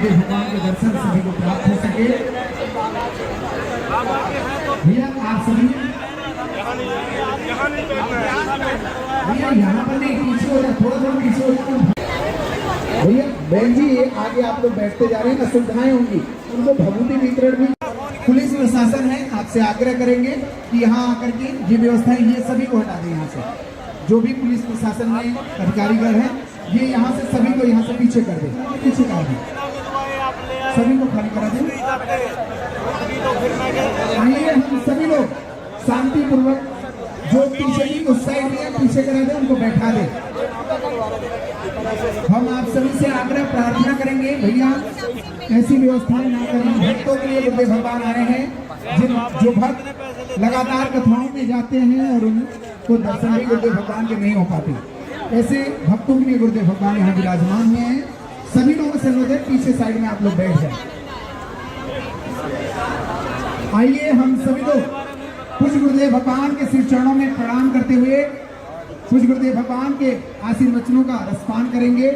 भगवान के दर्शन सभी को प्राप्त हो सके। भैया आप सभी भैया यहाँ पर नहीं, पीछे हो जाए, थोड़ा थोड़ा पीछे हो जाए। भैया बहन जी आगे आप लोग बैठते जा रहे हैं, असुविधाएं होंगी, उनको भभूति वितरण भी। पुलिस प्रशासन है, आपसे आग्रह करेंगे कि यहाँ आकर के ये व्यवस्थाएं ये सभी को हटा दें। यहाँ से जो भी पुलिस प्रशासन में अधिकारीगण है, ये यहाँ से सभी को यहाँ से पीछे कर दे, पीछे कर दे, सभी को खाली करा दें। आइए हम सभी लोग शांति पूर्वक जो पीछे की उस साइड में पीछे करा दे, उनको बैठा दे। हम आप सभी से आग्रह प्रार्थना करेंगे, भैया ऐसी व्यवस्थाएं ना करें। भक्तों के लिए गुरुदेव भगवान आए हैं, जो भक्त लगातार कथाओं में जाते हैं और उनको दर्शन भी गुरुदेव भगवान के नहीं हो पाते, ऐसे भक्तों के लिए गुरुदेव भगवान यहाँ विराजमान हुए हैं। सभी लोगों से अनुरोध है, पीछे साइड में आप लोग बैठ जाए। आइए हम सभी लोग पूज्य गुरुदेव भगवान के श्री चरणों में प्रणाम करते हुए पूज्य गुरुदेव भगवान के आशीर्वचनों का रसपान करेंगे।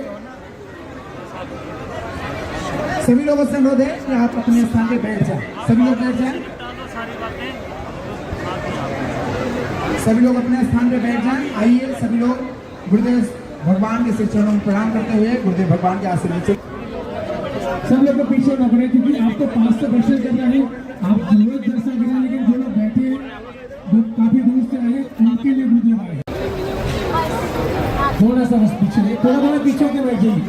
सभी लोगों से अनुरोध है कि आप अपने स्थान पे बैठ जाएं, सभी लोग बैठ जाएं, सभी लोग अपने स्थान पे बैठ जाएं। आइए सभी लोग गुरुदेव भगवान के श्री चरणों में प्रणाम करते हुए गुरुदेव भगवान के आशीर्वचन। सब लोग को पीछे न पड़े, क्योंकि आप तो 5 से दर्शन कर रहे हैं, आप जरूर दर्शन करें, लेकिन जो लोग बैठे जो काफी दूर से आए उनके लिए गुरुदेव आए। थोड़ा सा बस पीछे, थोड़ा पीछे होकर बैठ जाइए।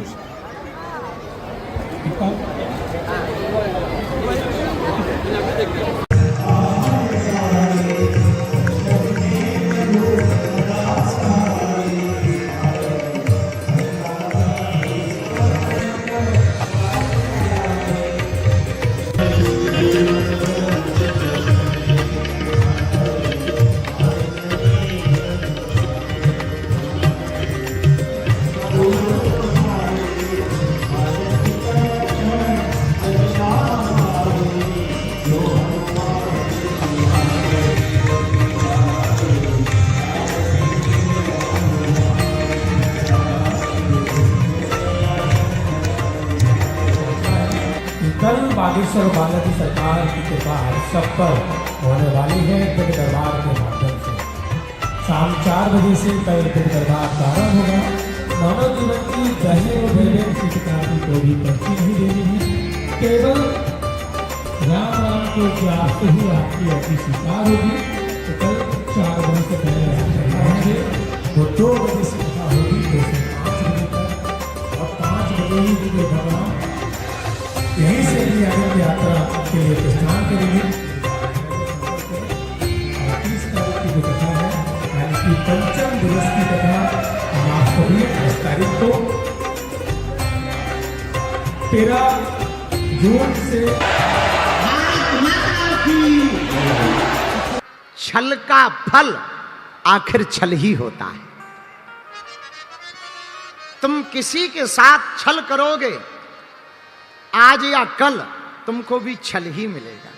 कल बागेश्वर बाला की सरकार की कृपा सब पर होने वाली है दिव्य दरबार के माध्यम से। शाम 4 बजे से कल दिव्य दरबार प्रारंभ होगा। मानव जीवन की दहने और बहने किसी प्रकार की कोई भी पर्ची नहीं देनी है, केवल राम राम को प्यार से ही आपकी अर्जी स्वीकार होगी। तो कल 4 बजे से पहले होंगे, तो 2 बजे से कथा होगी, 2 से 5 बजे तक, और 5 बजे ही दिव्य भगवान यहीं से भी आनंद यात्रा के लिए प्रस्थान करेंगे। 30 तारीख की जो कथा है, यानी कि पंचम दिवस की कथा, हम आप सभी 10 तारीख को 13 जून से। छल का फल आखिर छल ही होता है। तुम किसी के साथ छल करोगे, आज या कल तुमको भी छल ही मिलेगा।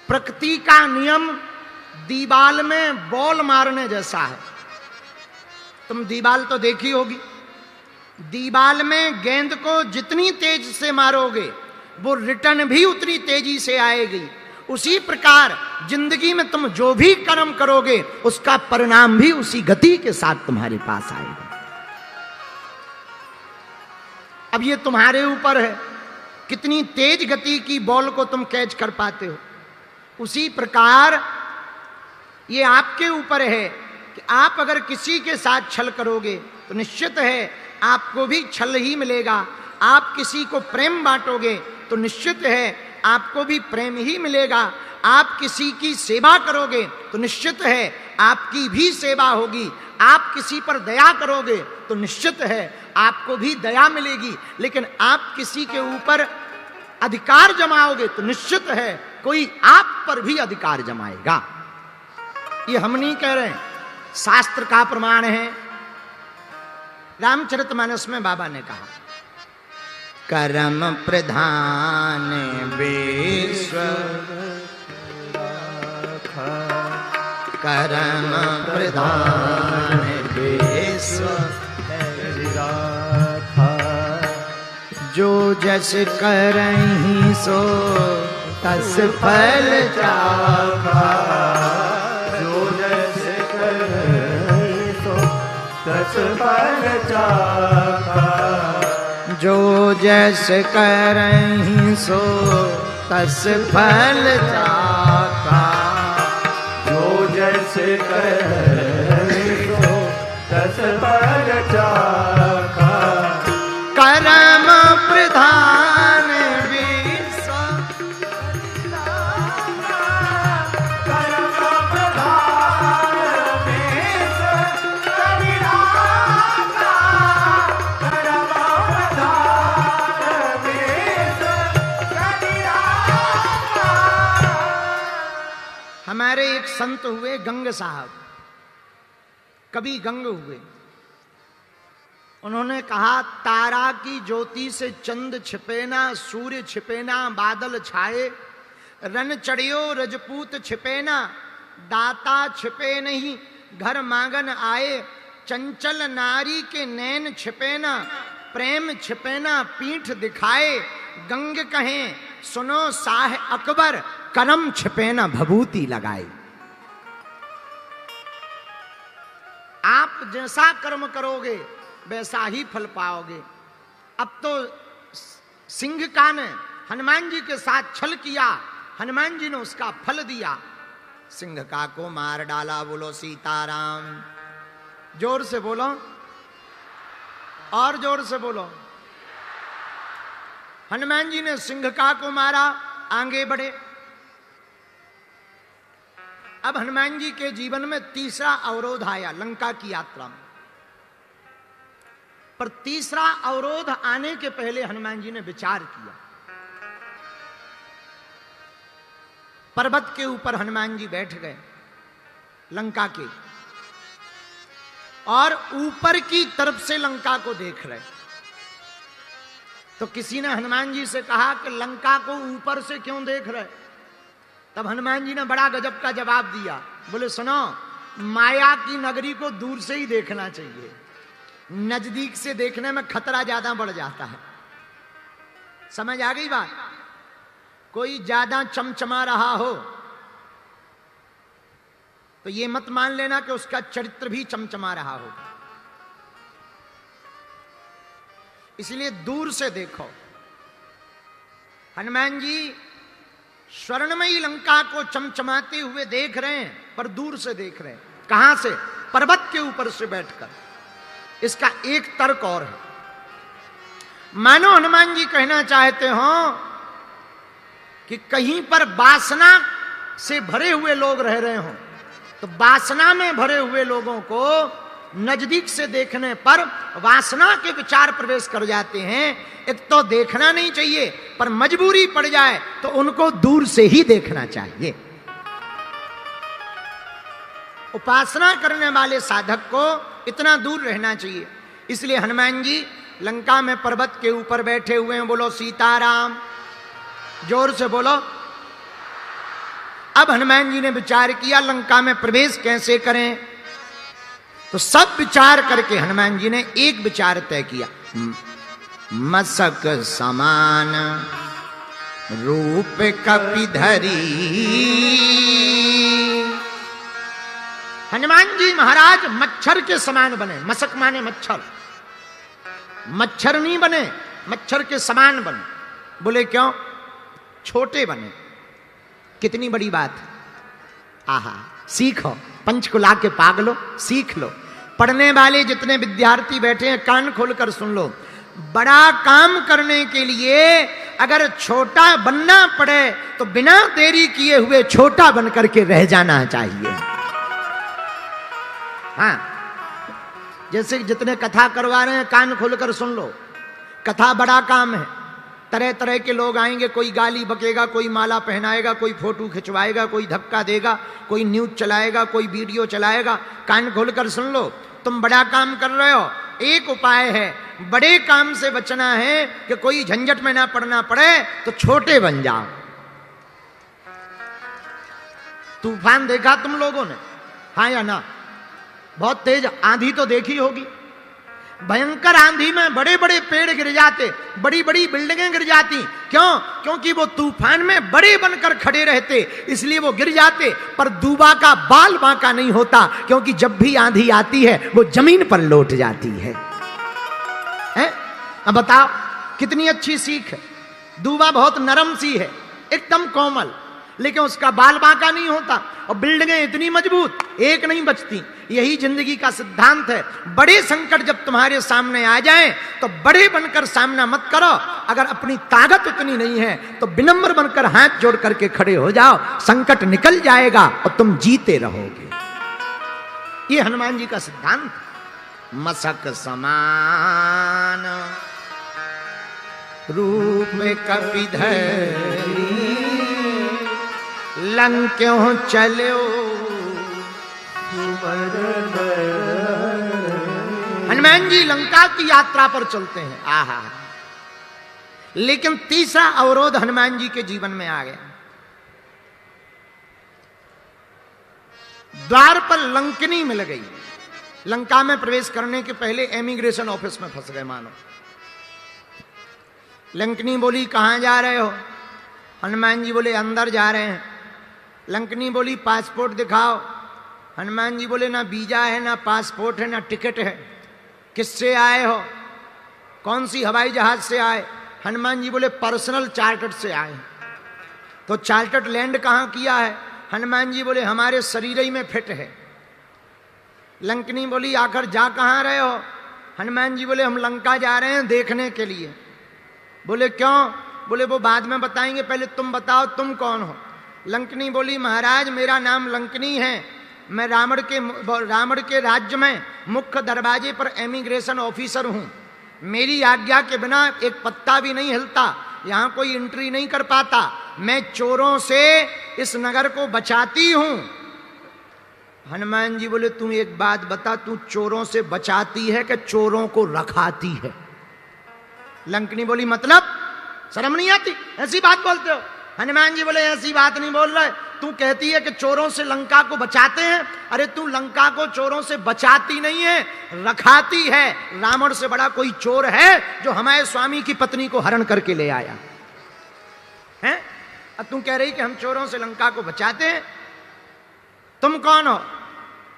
प्रकृति का नियम दीवाल में बॉल मारने जैसा है। तुम दीवाल तो देखी होगी, दीवाल में गेंद को जितनी तेज से मारोगे वो रिटर्न भी उतनी तेजी से आएगी। उसी प्रकार जिंदगी में तुम जो भी कर्म करोगे उसका परिणाम भी उसी गति के साथ तुम्हारे पास आएगा। अब ये तुम्हारे ऊपर है, कितनी तेज गति की बॉल को तुम कैच कर पाते हो। उसी प्रकार ये आपके ऊपर है कि आप अगर किसी के साथ छल करोगे तो निश्चित है आपको भी छल ही मिलेगा। आप किसी को प्रेम बांटोगे तो निश्चित है आपको भी प्रेम ही मिलेगा। आप किसी की सेवा करोगे तो निश्चित है आपकी भी सेवा होगी। आप किसी पर दया करोगे तो निश्चित है आपको भी दया मिलेगी। लेकिन आप किसी के ऊपर अधिकार जमाओगे तो निश्चित है कोई आप पर भी अधिकार जमाएगा। ये हम नहीं कह रहे हैं, शास्त्र का प्रमाण है। रामचरितमानस में बाबा ने कहा, कर्म प्रधान विश्व, कर्म प्रधान विश्व, जो जस करहीं सो तस फल चाखा, जो जस करहीं सो तस फल चाखा, जो जस करहीं सो तस फल चाखा, जो जस करहीं सो तस फल चाखा, कर्म प्रधान विश्व, कर्म प्रधान विश्व कविराता, कर्म प्रधान विश्व कविराता। हमारे एक संत हुए गंग साहब, कभी गंग हुए। उन्होंने कहा, तारा की ज्योति से चंद छिपे ना, सूर्य छिपे ना, बादल छाए, रन चढ़ियो रजपूत छिपे ना, दाता छिपे नहीं घर मांगन आए, चंचल नारी के नैन छिपे ना, प्रेम छिपे ना पीठ दिखाए, गंग कहें सुनो शाह अकबर, करम छिपे ना भभूति लगाए। आप जैसा कर्म करोगे वैसा ही फल पाओगे। अब तो सिंह का ने हनुमान जी के साथ छल किया, हनुमान जी ने उसका फल दिया, सिंह का को मार डाला। बोलो सीताराम, जोर से बोलो, और जोर से बोलो। हनुमान जी ने सिंह का को मारा, आगे बढ़े। अब हनुमान जी के जीवन में तीसरा अवरोध आया लंका की यात्रा में। पर तीसरा अवरोध आने के पहले हनुमान जी ने विचार किया। पर्वत के ऊपर हनुमान जी बैठ गए लंका के, और ऊपर की तरफ से लंका को देख रहे। तो किसी ने हनुमान जी से कहा कि लंका को ऊपर से क्यों देख रहे? तब हनुमान जी ने बड़ा गजब का जवाब दिया। बोले सुनो, माया की नगरी को दूर से ही देखना चाहिए, नजदीक से देखने में खतरा ज्यादा बढ़ जाता है। समझ आ गई बात? कोई ज्यादा चमचमा रहा हो तो ये मत मान लेना कि उसका चरित्र भी चमचमा रहा हो, इसलिए दूर से देखो। हनुमान जी स्वर्णमयी लंका को चमचमाते हुए देख रहे हैं, पर दूर से देख रहे हैं। कहां से? पर्वत के ऊपर से बैठकर। इसका एक तर्क और है। मानो हनुमान जी कहना चाहते हो कि कहीं पर वासना से भरे हुए लोग रह रहे हो, तो वासना में भरे हुए लोगों को नजदीक से देखने पर वासना के विचार प्रवेश कर जाते हैं। एक तो देखना नहीं चाहिए, पर मजबूरी पड़ जाए तो उनको दूर से ही देखना चाहिए। उपासना करने वाले साधक को इतना दूर रहना चाहिए। इसलिए हनुमान जी लंका में पर्वत के ऊपर बैठे हुए हैं। बोलो सीताराम, जोर से बोलो। अब हनुमान जी ने विचार किया लंका में प्रवेश कैसे करें। तो सब विचार करके हनुमान जी ने एक विचार तय किया। मसक समान रूप कपिधरी। हनुमान जी महाराज मच्छर के समान बने। मसक माने मच्छर, मच्छर नहीं बने, मच्छर के समान बने। बोले क्यों? छोटे बने। कितनी बड़ी बात है। आहा, सीखो, पंचकुला के पागलो, सीख लो। पढ़ने वाले जितने विद्यार्थी बैठे हैं कान खोलकर सुन लो। बड़ा काम करने के लिए अगर छोटा बनना पड़े तो बिना देरी किए हुए छोटा बनकर के रह जाना चाहिए। हाँ, जैसे जितने कथा करवा रहे हैं कान खोलकर सुन लो। कथा बड़ा काम है। तरह तरह के लोग आएंगे, कोई गाली बकेगा, कोई माला पहनाएगा, कोई फोटो खिंचवाएगा, कोई धक्का देगा, कोई न्यूज चलाएगा, कोई वीडियो चलाएगा। कान खोलकर सुन लो। तुम बड़ा काम कर रहे हो, एक उपाय है। बड़े काम से बचना है कि कोई झंझट में ना पड़ना पड़े तो छोटे बन जाओ। तूफान देखा तुम लोगों ने? हाँ या ना? बहुत तेज आंधी तो देखी होगी। भयंकर आंधी में बड़े बड़े पेड़ गिर जाते, बड़ी बड़ी बिल्डिंगें गिर जाती। क्यों? क्योंकि वो तूफान में बड़े बनकर खड़े रहते, इसलिए वो गिर जाते। पर दूबा का बाल बांका नहीं होता, क्योंकि जब भी आंधी आती है वो जमीन पर लौट जाती है। अब बताओ कितनी अच्छी सीख है। दूबा बहुत नरम सी है, एकदम कोमल, लेकिन उसका बाल बांका नहीं होता। और बिल्डिंगें इतनी मजबूत, एक नहीं बचती। यही जिंदगी का सिद्धांत है। बड़े संकट जब तुम्हारे सामने आ जाएं तो बड़े बनकर सामना मत करो। अगर अपनी ताकत उतनी नहीं है तो विनम्र बनकर हाथ जोड़ करके खड़े हो जाओ, संकट निकल जाएगा और तुम जीते रहोगे। ये हनुमान जी का सिद्धांत। मसक समान रूप में कपिधरी, लंक क्यों चलो। हनुमान जी लंका की यात्रा पर चलते हैं। आहा, लेकिन तीसरा अवरोध हनुमान जी के जीवन में आ गया। द्वार पर लंकनी मिल गई। लंका में प्रवेश करने के पहले इमिग्रेशन ऑफिस में फंस गए मानो। लंकनी बोली कहां जा रहे हो? हनुमान जी बोले अंदर जा रहे हैं। लंकनी बोली पासपोर्ट दिखाओ। हनुमान जी बोले ना वीजा है, ना पासपोर्ट है, ना टिकट है। किससे आए हो? कौन सी हवाई जहाज से आए? हनुमान जी बोले पर्सनल चार्टर्ड से आए। तो चार्टर्ड लैंड कहां किया है? हनुमान जी बोले हमारे शरीर ही में फिट है। लंकनी बोली आखिर जा कहां रहे हो? हनुमान जी बोले हम लंका जा रहे हैं देखने के लिए। बोले क्यों? बोले वो बाद में बताएंगे, पहले तुम बताओ तुम कौन हो? लंकनी बोली महाराज मेरा नाम लंकनी है, मैं रावण के राज्य में मुख्य दरवाजे पर इमिग्रेशन ऑफिसर हूं। मेरी आज्ञा के बिना एक पत्ता भी नहीं हिलता, यहां कोई एंट्री नहीं कर पाता। मैं चोरों से इस नगर को बचाती हूं। हनुमान जी बोले तू एक बात बता, तू चोरों से बचाती है कि चोरों को रखाती है? लंकनी बोली मतलब शर्म नहीं आती, ऐसी बात बोलते हो? हनुमान जी बोले ऐसी बात नहीं बोल रहे, तू कहती है कि चोरों से लंका को बचाते हैं। अरे तू लंका को चोरों से बचाती नहीं है, रखाती है। रावण से बड़ा कोई चोर है जो हमारे स्वामी की पत्नी को हरण करके ले आया है? अब तू कह रही कि हम चोरों से लंका को बचाते हैं। तुम कौन हो?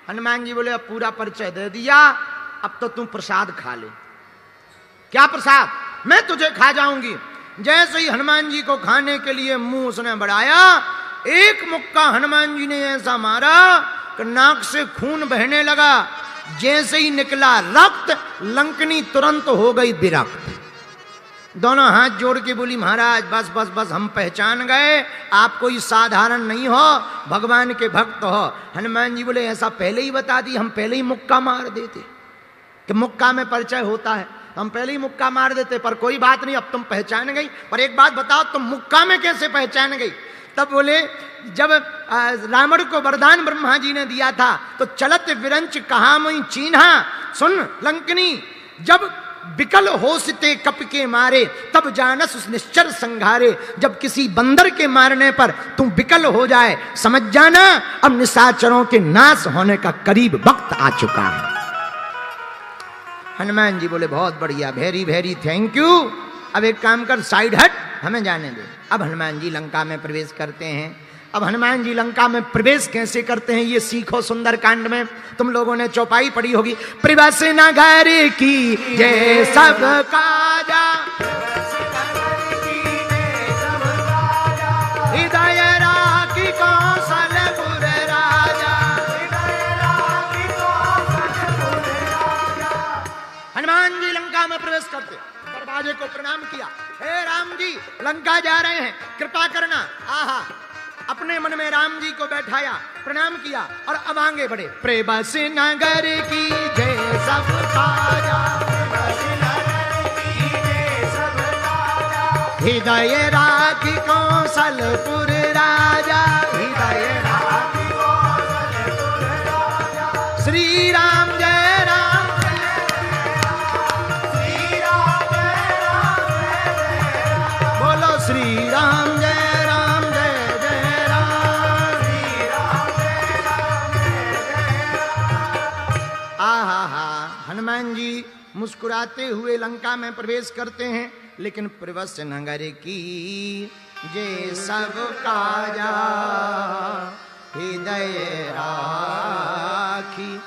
हनुमान जी बोले अब पूरा परिचय दे दिया, अब तो तू प्रसाद खा ले। क्या प्रसाद? मैं तुझे खा जाऊंगी। जैसे ही हनुमान जी को खाने के लिए मुंह उसने बढ़ाया, एक मुक्का हनुमान जी ने ऐसा मारा कि नाक से खून बहने लगा। जैसे ही निकला रक्त, लंकनी तुरंत हो गई विरक्त। दोनों हाथ जोड़ के बोली महाराज बस बस बस, हम पहचान गए आप कोई साधारण नहीं हो, भगवान के भक्त हो। हनुमान जी बोले ऐसा पहले ही बता दी, हम पहले ही मुक्का मार देते कि मुक्का में परिचय होता है, हम पहले ही मुक्का मार देते। पर कोई बात नहीं, अब तुम पहचान गई। पर एक बात बताओ, तुम मुक्का में कैसे पहचान गई? तब बोले जब रावण को वरदान ब्रह्मा जी ने दिया था तो चलत विरंच कहा मुई चीन्हा। सुन लंकनी, जब बिकल होसते कप के मारे तब जानस उस निश्चर संघारे। जब किसी बंदर के मारने पर तुम बिकल हो जाए, समझ जाना अब निशाचरों के नाश होने का करीब वक्त आ चुका है। हनुमान जी बोले बहुत बढ़िया, वेरी वेरी थैंक यू। अब एक काम कर, साइड हट, हमें जाने दे। अब हनुमान जी लंका में प्रवेश करते हैं। अब हनुमान जी लंका में प्रवेश कैसे करते हैं ये सीखो सुंदर कांड में। तुम लोगों ने चौपाई पढ़ी होगी, प्रवेश नगर की जय सब काजा, हृदय राखी कौशलपुर राजा। हनुमान जी लंका में प्रवेश करते, दरवाजे को प्रणाम किया, हे राम जी लंका जा रहे हैं, कृपा करना। आहा, अपने मन में राम जी को बैठाया, प्रणाम किया और अब आगे बढ़े। प्रवेश नगर की जय सब काजा, हृदय राखी कौशलपुर राजा, हृदय राखी कौशलपुर राजा। श्री राम जय राम, श्री राम जय राम, बोलो श्री राम जय राम, जय जय राम, श्री राम जय राम, जय जय राम। आहा हा, हनुमान जी मुस्कुराते हुए लंका में प्रवेश करते हैं, लेकिन प्रवस्य नगर की जे सब काजा हृदय राखी।